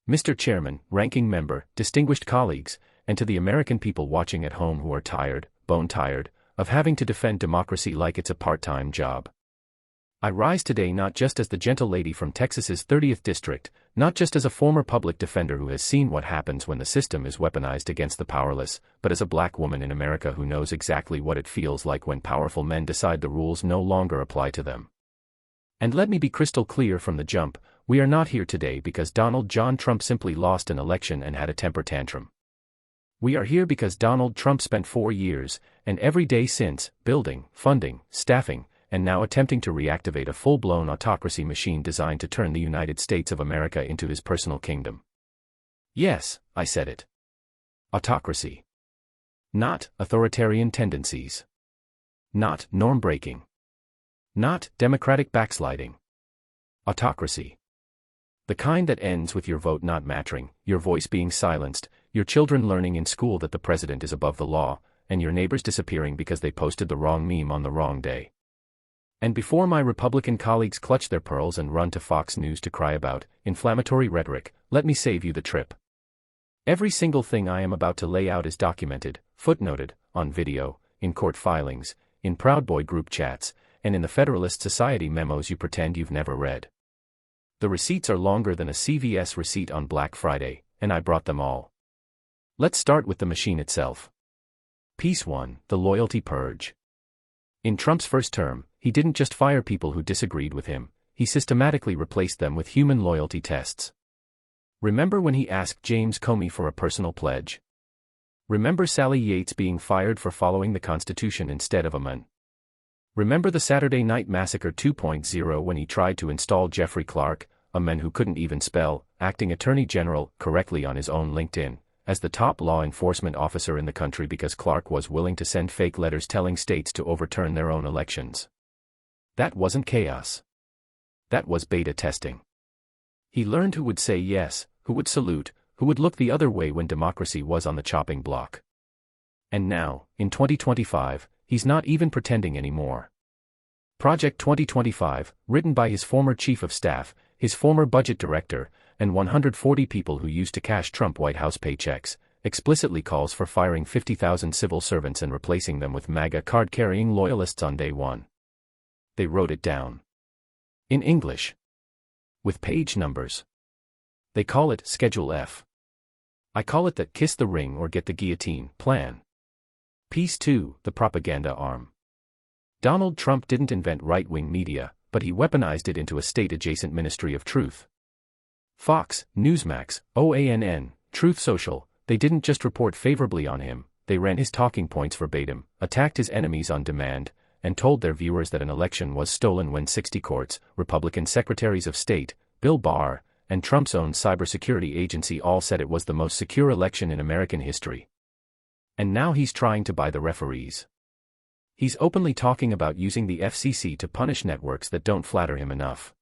Mr. Chairman, ranking member, distinguished colleagues, and to the American people watching at home who are tired, bone-tired, of having to defend democracy like it's a part-time job. I rise today not just as the gentle lady from Texas's 30th District, not just as a former public defender who has seen what happens when the system is weaponized against the powerless, but as a black woman in America who knows exactly what it feels like when powerful men decide the rules no longer apply to them. And let me be crystal clear from the jump, we are not here today because Donald John Trump simply lost an election and had a temper tantrum. We are here because Donald Trump spent 4 years, and every day since, building, funding, staffing, and now attempting to reactivate a full-blown autocracy machine designed to turn the United States of America into his personal kingdom. Yes, I said it. Autocracy. Not authoritarian tendencies. Not norm-breaking. Not democratic backsliding. Autocracy. The kind that ends with your vote not mattering, your voice being silenced, your children learning in school that the president is above the law, and your neighbors disappearing because they posted the wrong meme on the wrong day. And before my Republican colleagues clutch their pearls and run to Fox News to cry about inflammatory rhetoric, let me save you the trip. Every single thing I am about to lay out is documented, footnoted, on video, in court filings, in Proud Boy group chats, and in the Federalist Society memos you pretend you've never read. The receipts are longer than a CVS receipt on Black Friday, and I brought them all. Let's start with the machine itself. Piece 1, the loyalty purge. In Trump's first term, he didn't just fire people who disagreed with him, he systematically replaced them with human loyalty tests. Remember when he asked James Comey for a personal pledge? Remember Sally Yates being fired for following the Constitution instead of a man? Remember the Saturday Night Massacre 2.0 when he tried to install Jeffrey Clark, a man who couldn't even spell acting attorney general correctly on his own LinkedIn, as the top law enforcement officer in the country because Clark was willing to send fake letters telling states to overturn their own elections. That wasn't chaos. That was beta testing. He learned who would say yes, who would salute, who would look the other way when democracy was on the chopping block. And now, in 2025, he's not even pretending anymore. Project 2025, written by his former chief of staff, his former budget director, and 140 people who used to cash Trump White House paychecks, explicitly calls for firing 50,000 civil servants and replacing them with MAGA card-carrying loyalists on day one. They wrote it down. In English. With page numbers. They call it Schedule F. I call it the kiss the ring or get the guillotine plan. Piece 2, the propaganda arm. Donald Trump didn't invent right-wing media, but he weaponized it into a state-adjacent ministry of truth. Fox, Newsmax, OANN, Truth Social, they didn't just report favorably on him, they ran his talking points verbatim, attacked his enemies on demand, and told their viewers that an election was stolen when 60 courts, Republican secretaries of state, Bill Barr, and Trump's own cybersecurity agency all said it was the most secure election in American history. And now he's trying to buy the referees. He's openly talking about using the FCC to punish networks that don't flatter him enough.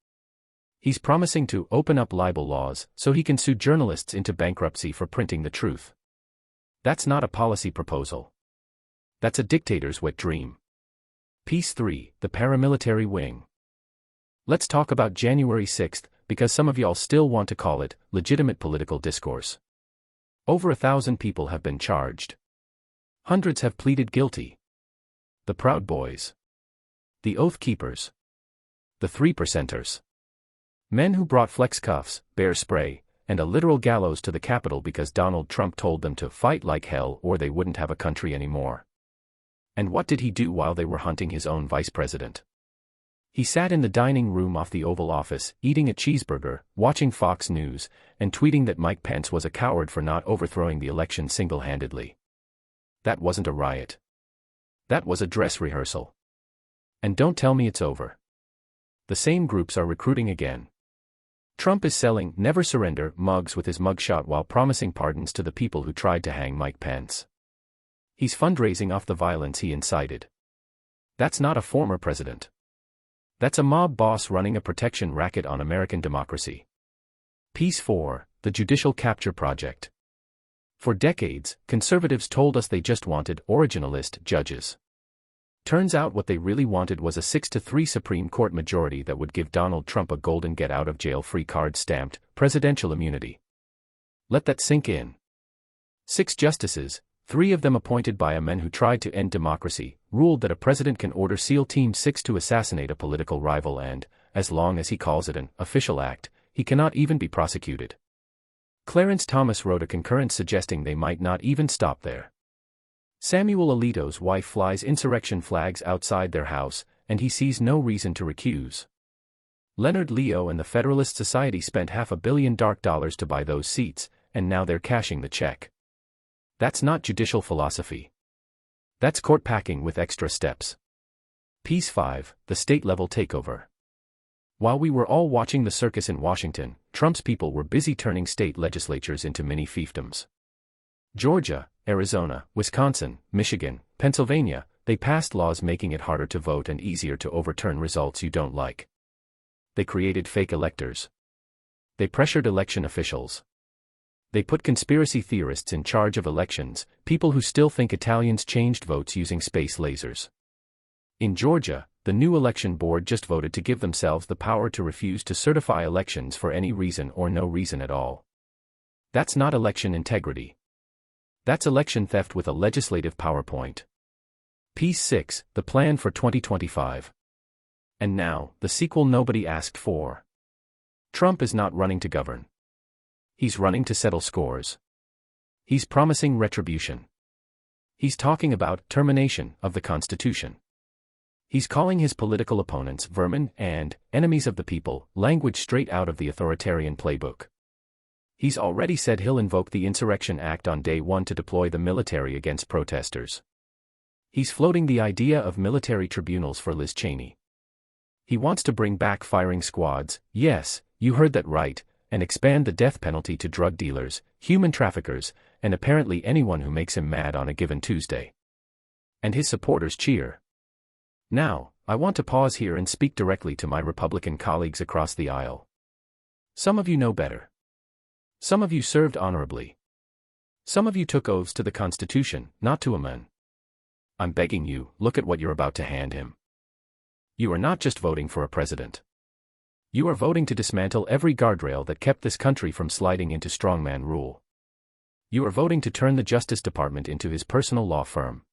He's promising to open up libel laws so he can sue journalists into bankruptcy for printing the truth. That's not a policy proposal. That's a dictator's wet dream. Piece 3, the paramilitary wing. Let's talk about January 6th, because some of y'all still want to call it legitimate political discourse. Over 1,000 people have been charged. Hundreds have pleaded guilty. The Proud Boys. The Oath Keepers. The 3%ers. Men who brought flex cuffs, bear spray, and a literal gallows to the Capitol because Donald Trump told them to fight like hell or they wouldn't have a country anymore. And what did he do while they were hunting his own vice president? He sat in the dining room off the Oval Office, eating a cheeseburger, watching Fox News, and tweeting that Mike Pence was a coward for not overthrowing the election single-handedly. That wasn't a riot. That was a dress rehearsal. And don't tell me it's over. The same groups are recruiting again. Trump is selling never surrender mugs with his mugshot while promising pardons to the people who tried to hang Mike Pence. He's fundraising off the violence he incited. That's not a former president. That's a mob boss running a protection racket on American democracy. Piece 4, the Judicial Capture Project. For decades, conservatives told us they just wanted originalist judges. Turns out what they really wanted was a 6-3 Supreme Court majority that would give Donald Trump a golden get-out-of-jail-free card stamped presidential immunity. Let that sink in. 6 justices, 3 of them appointed by a man who tried to end democracy, ruled that a president can order SEAL Team 6 to assassinate a political rival and, as long as he calls it an official act, he cannot even be prosecuted. Clarence Thomas wrote a concurrence suggesting they might not even stop there. Samuel Alito's wife flies insurrection flags outside their house, and he sees no reason to recuse. Leonard Leo and the Federalist Society spent $500 million to buy those seats, and now they're cashing the check. That's not judicial philosophy. That's court packing with extra steps. Piece 5, the state-level takeover. While we were all watching the circus in Washington, Trump's people were busy turning state legislatures into mini fiefdoms. Georgia, Arizona, Wisconsin, Michigan, Pennsylvania, they passed laws making it harder to vote and easier to overturn results you don't like. They created fake electors. They pressured election officials. They put conspiracy theorists in charge of elections, people who still think Italians changed votes using space lasers. In Georgia, the new election board just voted to give themselves the power to refuse to certify elections for any reason or no reason at all. That's not election integrity. That's election theft with a legislative PowerPoint. Piece 6, the plan for 2025. And now, the sequel nobody asked for. Trump is not running to govern. He's running to settle scores. He's promising retribution. He's talking about termination of the Constitution. He's calling his political opponents vermin and enemies of the people, language straight out of the authoritarian playbook. He's already said he'll invoke the Insurrection Act on day 1 to deploy the military against protesters. He's floating the idea of military tribunals for Liz Cheney. He wants to bring back firing squads, yes, you heard that right, and expand the death penalty to drug dealers, human traffickers, and apparently anyone who makes him mad on a given Tuesday. And his supporters cheer. Now, I want to pause here and speak directly to my Republican colleagues across the aisle. Some of you know better. Some of you served honorably. Some of you took oaths to the Constitution, not to a man. I'm begging you, look at what you're about to hand him. You are not just voting for a president. You are voting to dismantle every guardrail that kept this country from sliding into strongman rule. You are voting to turn the Justice Department into his personal law firm.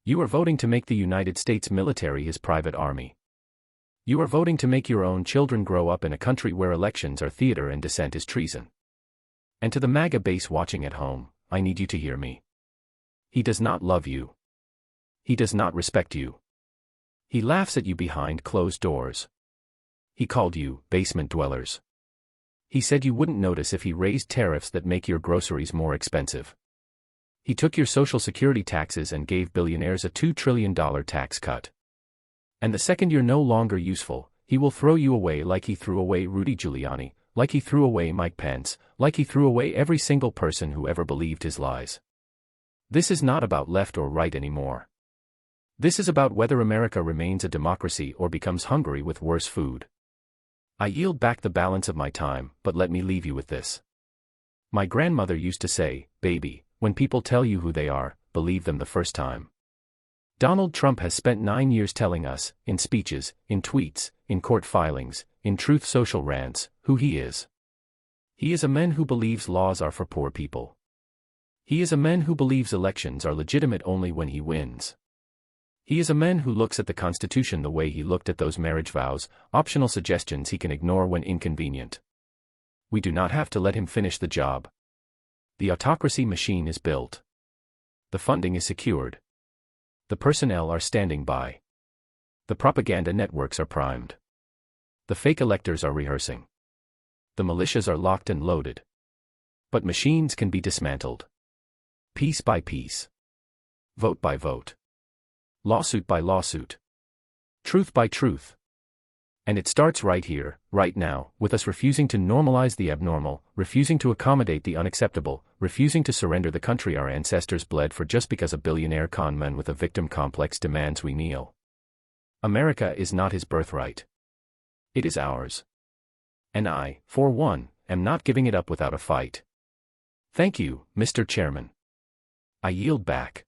You are voting to make the United States military his private army. You are voting to make your own children grow up in a country where elections are theater and dissent is treason. And to the MAGA base watching at home, I need you to hear me. He does not love you. He does not respect you. He laughs at you behind closed doors. He called you basement dwellers. He said you wouldn't notice if he raised tariffs that make your groceries more expensive. He took your Social Security taxes and gave billionaires a $2 trillion tax cut. And the second you're no longer useful, he will throw you away like he threw away Rudy Giuliani, like he threw away Mike Pence, like he threw away every single person who ever believed his lies. This is not about left or right anymore. This is about whether America remains a democracy or becomes Hungary with worse food. I yield back the balance of my time, but let me leave you with this. My grandmother used to say, baby, when people tell you who they are, believe them the first time. Donald Trump has spent 9 years telling us, in speeches, in tweets, in court filings, in Truth Social rants, who he is. He is a man who believes laws are for poor people. He is a man who believes elections are legitimate only when he wins. He is a man who looks at the Constitution the way he looked at those marriage vows, optional suggestions he can ignore when inconvenient. We do not have to let him finish the job. The autocracy machine is built. The funding is secured. The personnel are standing by. The propaganda networks are primed. The fake electors are rehearsing. The militias are locked and loaded. But machines can be dismantled. Piece by piece. Vote by vote. Lawsuit by lawsuit. Truth by truth. And it starts right here, right now, with us refusing to normalize the abnormal, refusing to accommodate the unacceptable, refusing to surrender the country our ancestors bled for just because a billionaire con man with a victim complex demands we kneel. America is not his birthright. It is ours. And I, for one, am not giving it up without a fight. Thank you, Mr. Chairman. I yield back.